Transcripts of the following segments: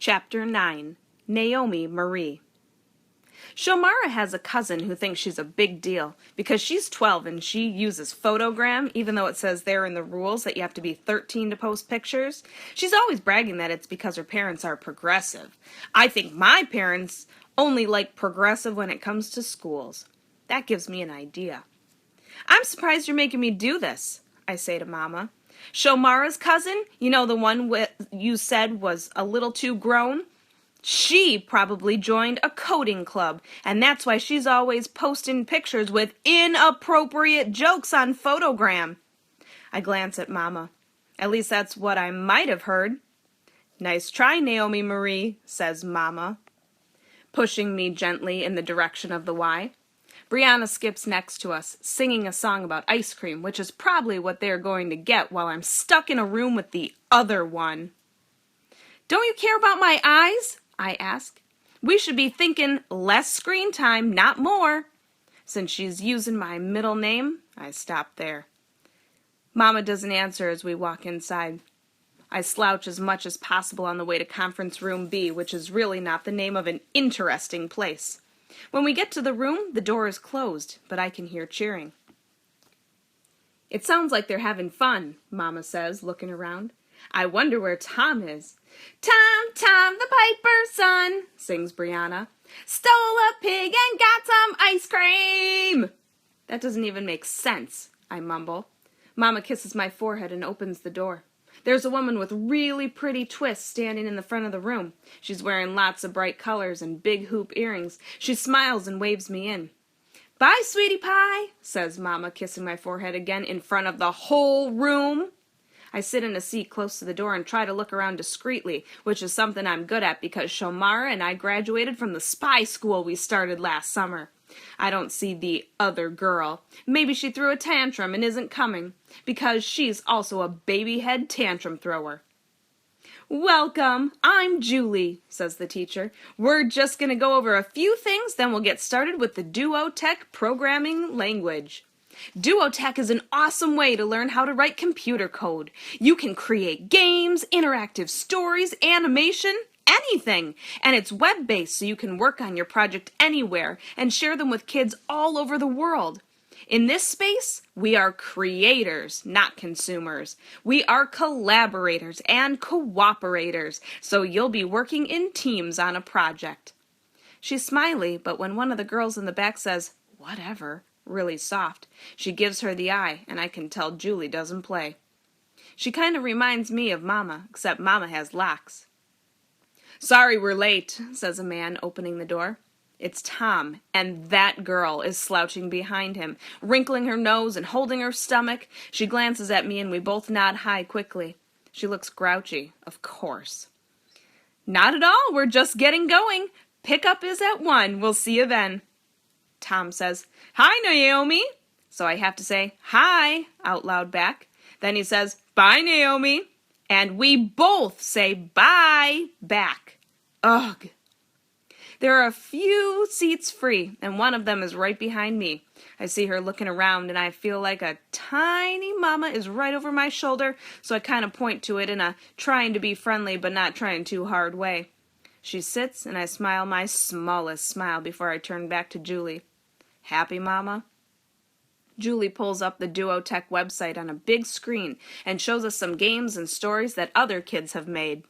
Chapter 9. Naomi Marie. Shomara has a cousin who thinks she's a big deal because she's 12 and she uses Photogram, even though it says there in the rules that you have to be 13 to post pictures. She's always bragging that it's because her parents are progressive. I think my parents only like progressive when it comes to schools. That gives me an idea. I'm surprised you're making me do this, I say to Mama. Shomara's cousin, you know, the one you said was a little too grown? She probably joined a coding club, and that's why she's always posting pictures with inappropriate jokes on Photogram. I glance at Mama. At least that's what I might have heard. Nice try, Naomi Marie, says Mama, pushing me gently in the direction of the Y. Brianna skips next to us, singing a song about ice cream, which is probably what they're going to get while I'm stuck in a room with the other one. Don't you care about my eyes? I ask. We should be thinking less screen time, not more. Since she's using my middle name, I stop there. Mama doesn't answer as we walk inside. I slouch as much as possible on the way to Conference Room B, which is really not the name of an interesting place. When we get to the room, the door is closed, but I can hear cheering. It sounds like they're having fun, Mama says, looking around. I wonder where Tom is. Tom, Tom, the piper's son, sings Brianna. Stole a pig and got some ice cream. That doesn't even make sense, I mumble. Mama kisses my forehead and opens the door. There's a woman with really pretty twists standing in the front of the room. She's wearing lots of bright colors and big hoop earrings. She smiles and waves me in. Bye, sweetie pie, says Mama, kissing my forehead again in front of the whole room. I sit in a seat close to the door and try to look around discreetly, which is something I'm good at because Shomara and I graduated from the spy school we started last summer. I don't see the other girl. Maybe she threw a tantrum and isn't coming, because she's also a baby head tantrum thrower. Welcome, I'm Julie, says the teacher. We're just going to go over a few things, then we'll get started with the Duotech programming language. Duotech is an awesome way to learn how to write computer code. You can create games, interactive stories, animation, anything. And it's web-based, so you can work on your project anywhere and share them with kids all over the world. In this space, we are creators, not consumers. We are collaborators and cooperators, so you'll be working in teams on a project. She's smiley, but when one of the girls in the back says, whatever, really soft, she gives her the eye, and I can tell Julie doesn't play. She kind of reminds me of Mama, except Mama has locks. Sorry we're late, says a man, opening the door. It's Tom, and that girl is slouching behind him, wrinkling her nose and holding her stomach. She glances at me and we both nod hi quickly. She looks grouchy, of course. Not at all, we're just getting going. Pickup is at 1, we'll see you then. Tom says, Hi, Naomi. So I have to say, hi, out loud back. Then he says, Bye, Naomi. And we both say bye back. Ugh. There are a few seats free, and one of them is right behind me. I see her looking around, and I feel like a tiny mama is right over my shoulder, so I kind of point to it in a trying to be friendly but not trying too hard way. She sits, and I smile my smallest smile before I turn back to Julie. Happy, Mama? Julie pulls up the Duotech website on a big screen and shows us some games and stories that other kids have made,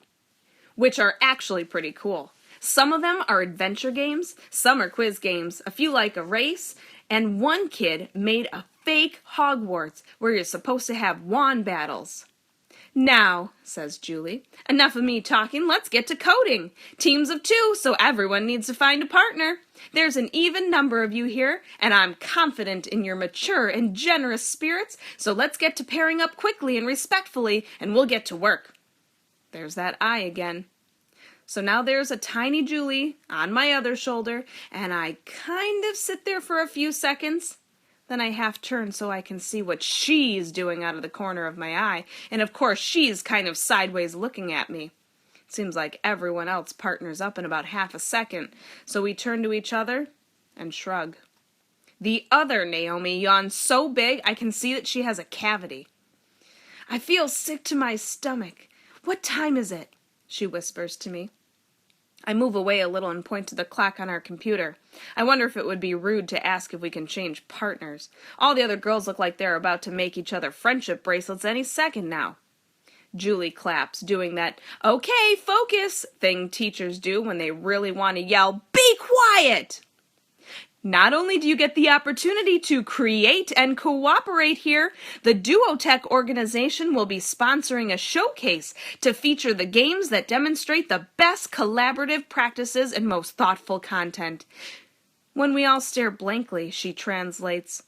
which are actually pretty cool. Some of them are adventure games, some are quiz games, a few like a race, and one kid made a fake Hogwarts where you're supposed to have wand battles. Now, says Julie, enough of me talking, let's get to coding. Teams of 2, so everyone needs to find a partner. There's an even number of you here, and I'm confident in your mature and generous spirits, so let's get to pairing up quickly and respectfully, and we'll get to work. There's that I again. So now there's a tiny Julie on my other shoulder, and I kind of sit there for a few seconds. Then I half turn so I can see what she's doing out of the corner of my eye, and of course she's kind of sideways looking at me. It seems like everyone else partners up in about half a second, so we turn to each other and shrug. The other Naomi yawns so big I can see that she has a cavity. I feel sick to my stomach. What time is it? She whispers to me. I move away a little and point to the clock on our computer. I wonder if it would be rude to ask if we can change partners. All the other girls look like they're about to make each other friendship bracelets any second now. Julie claps, doing that "okay, focus" thing teachers do when they really want to yell, "Be quiet!" Not only do you get the opportunity to create and cooperate here, the Duotech organization will be sponsoring a showcase to feature the games that demonstrate the best collaborative practices and most thoughtful content. When we all stare blankly, she translates,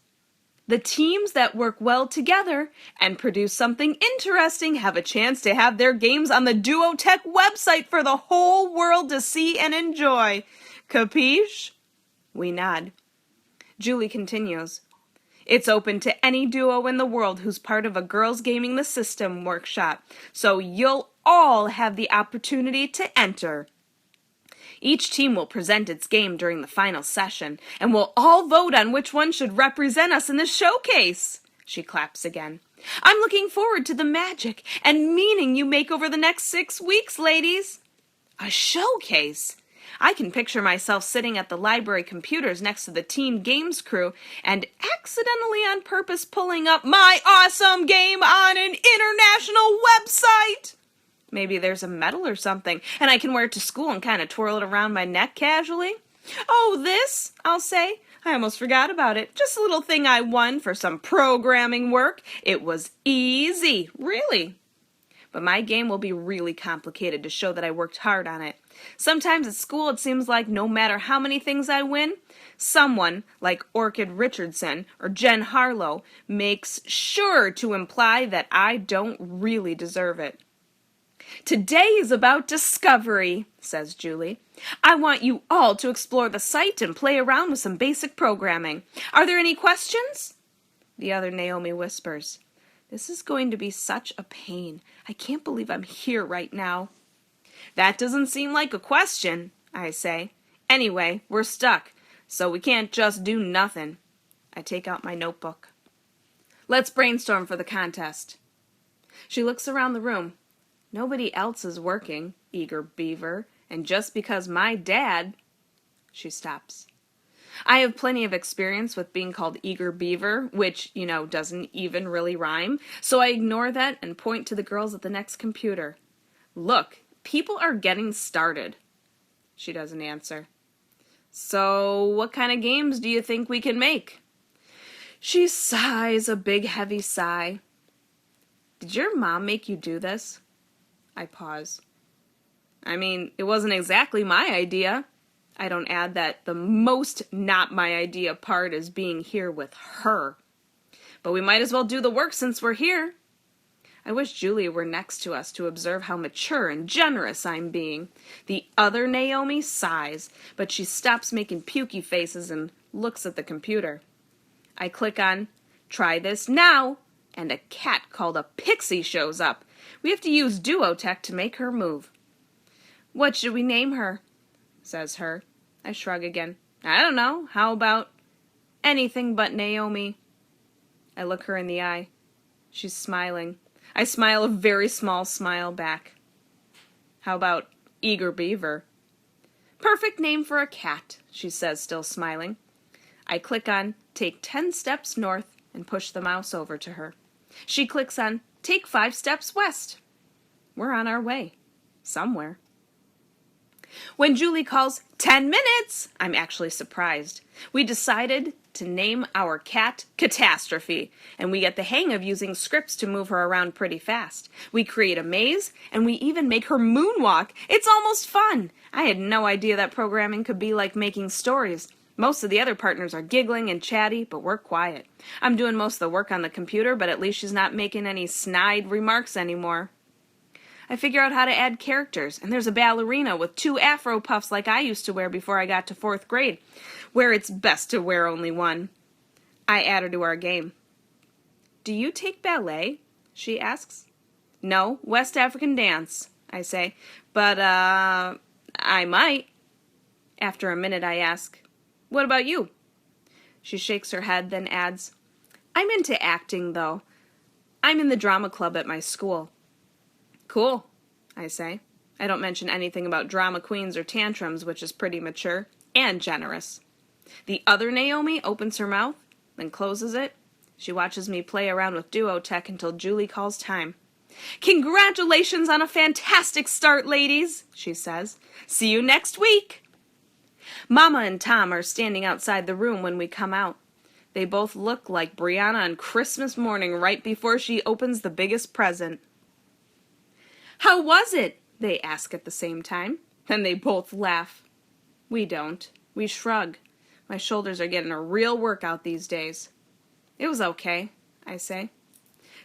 "The teams that work well together and produce something interesting have a chance to have their games on the Duotech website for the whole world to see and enjoy. Capiche?" We nod. Julie continues, "It's open to any duo in the world who's part of a Girls Gaming the System workshop, so you'll all have the opportunity to enter. Each team will present its game during the final session, and we'll all vote on which one should represent us in the showcase." She claps again. "I'm looking forward to the magic and meaning you make over the next 6 weeks, ladies." A showcase? I can picture myself sitting at the library computers next to the teen games crew and accidentally on purpose pulling up my awesome game on an international website. Maybe there's a medal or something, and I can wear it to school and kind of twirl it around my neck casually. "Oh, this," I'll say. "I almost forgot about it. Just a little thing I won for some programming work. It was easy, really." But my game will be really complicated to show that I worked hard on it. Sometimes at school it seems like no matter how many things I win, someone, like Orchid Richardson or Jen Harlow, makes sure to imply that I don't really deserve it. "Today is about discovery," says Julie. "I want you all to explore the site and play around with some basic programming. Are there any questions?" The other Naomi whispers, "This is going to be such a pain. I can't believe I'm here right now." "That doesn't seem like a question," I say. "Anyway, we're stuck, so we can't just do nothing." I take out my notebook. "Let's brainstorm for the contest." She looks around the room. Nobody else is working, eager beaver, and just because my dad... She stops. I have plenty of experience with being called eager beaver, which, doesn't even really rhyme, so I ignore that and point to the girls at the next computer. "Look, people are getting started." She doesn't answer. "So, what kind of games do you think we can make?" She sighs a big heavy sigh. "Did your mom make you do this?" I pause. "I mean, it wasn't exactly my idea." I don't add that the most not my idea part is being here with her. "But we might as well do the work since we're here." I wish Julia were next to us to observe how mature and generous I'm being. The other Naomi sighs, but she stops making pukey faces and looks at the computer. I click on "Try this now," and a cat called a Pixie shows up. We have to use Duotech to make her move. "What should we name her?" says her. I shrug again. "I don't know. How about anything but Naomi?" I look her in the eye. She's smiling. I smile a very small smile back. "How about Eager Beaver?" "Perfect name for a cat," she says, still smiling. I click on Take 10 steps north and push the mouse over to her. She clicks on Take 5 steps west. We're on our way. Somewhere. When Julie calls 10 minutes, I'm actually surprised. We decided to name our cat Catastrophe, and we get the hang of using scripts to move her around pretty fast. We create a maze, and we even make her moonwalk. It's almost fun. I had no idea that programming could be like making stories. Most of the other partners are giggling and chatty, but we're quiet. I'm doing most of the work on the computer, but at least she's not making any snide remarks anymore. I figure out how to add characters, and there's a ballerina with 2 afro puffs like I used to wear before I got to 4th grade, where it's best to wear only one. I add her to our game. "Do you take ballet?" she asks. "No, West African dance," I say, "but, I might." After a minute I ask, "What about you?" She shakes her head, then adds, "I'm into acting, though. I'm in the drama club at my school." "Cool," I say. I don't mention anything about drama queens or tantrums, which is pretty mature and generous. The other Naomi opens her mouth, then closes it. She watches me play around with Duotech until Julie calls time. "Congratulations on a fantastic start, ladies," she says. "See you next week." Mama and Tom are standing outside the room when we come out. They both look like Brianna on Christmas morning right before she opens the biggest present. "How was it?" they ask at the same time. Then they both laugh. We don't. We shrug. My shoulders are getting a real workout these days. "It was okay," I say.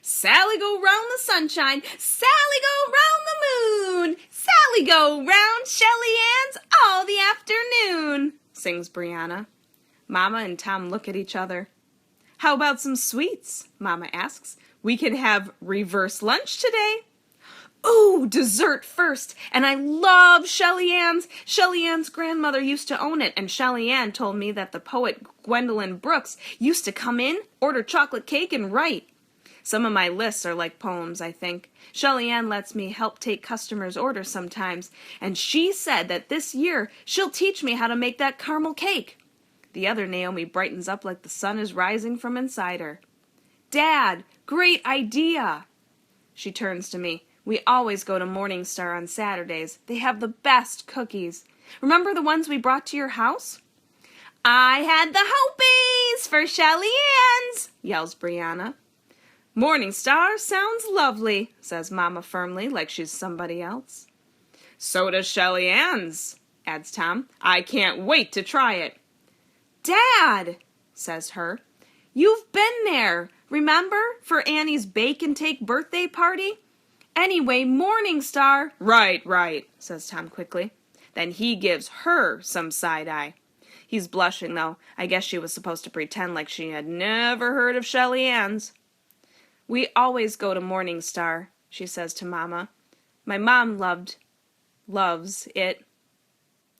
"Sally go round the sunshine, Sally go round the moon, Sally go round Shelly Ann's all the afternoon," sings Brianna. Mama and Tom look at each other. "How about some sweets?" Mama asks. "We can have reverse lunch today." "Ooh, dessert first, and I love Shelly Ann's. Shelly Ann's grandmother used to own it, and Shelly Ann told me that the poet Gwendolyn Brooks used to come in, order chocolate cake, and write. Some of my lists are like poems, I think. Shelly Ann lets me help take customers' orders sometimes, and she said that this year she'll teach me how to make that caramel cake." The other Naomi brightens up like the sun is rising from inside her. "Dad, great idea!" She turns to me. "We always go to Morning Star on Saturdays. They have the best cookies. Remember the ones we brought to your house?" "I had the Hopies for Shelly Ann's," yells Brianna. "Morning Star sounds lovely," says Mama firmly, like she's somebody else. "So does Shelly Ann's," adds Tom. "I can't wait to try it." "Dad," says her, "you've been there, remember, for Annie's bake and take birthday party? Anyway, Morning Star—" Right, says Tom quickly. Then he gives her some side-eye. He's blushing, though. I guess she was supposed to pretend like she had never heard of Shelly Ann's. "We always go to Morning Star," she says to Mama. "My mom loves it."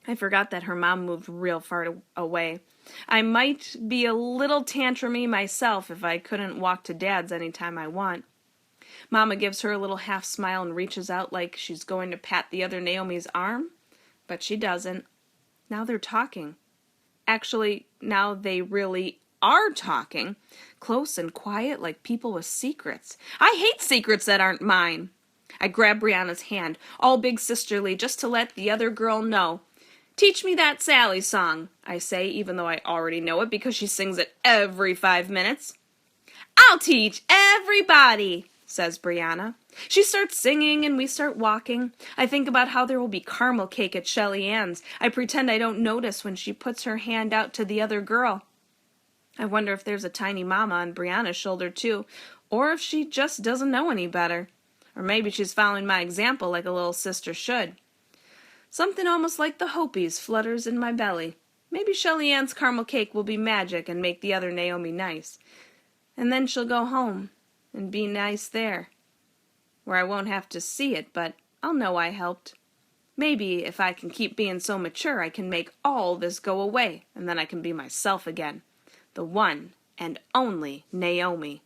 I forgot that her mom moved real far away. I might be a little tantrumy myself if I couldn't walk to Dad's any time I want. Mama gives her a little half smile and reaches out like she's going to pat the other Naomi's arm, but she doesn't. Now they're talking. Actually, now they really are talking, close and quiet like people with secrets. I hate secrets that aren't mine. I grab Brianna's hand, all big sisterly, just to let the other girl know. "Teach me that Sally song," I say, even though I already know it because she sings it every 5 minutes. "I'll teach everybody," says Brianna. She starts singing and we start walking. I think about how there will be caramel cake at Shelly Ann's. I pretend I don't notice when she puts her hand out to the other girl. I wonder if there's a tiny mama on Brianna's shoulder too, or if she just doesn't know any better. Or maybe she's following my example like a little sister should. Something almost like the Hopies flutters in my belly. Maybe Shelly Ann's caramel cake will be magic and make the other Naomi nice. And then she'll go home and be nice there, where I won't have to see it, but I'll know I helped. Maybe if I can keep being so mature, I can make all this go away, and then I can be myself again. The one and only Naomi.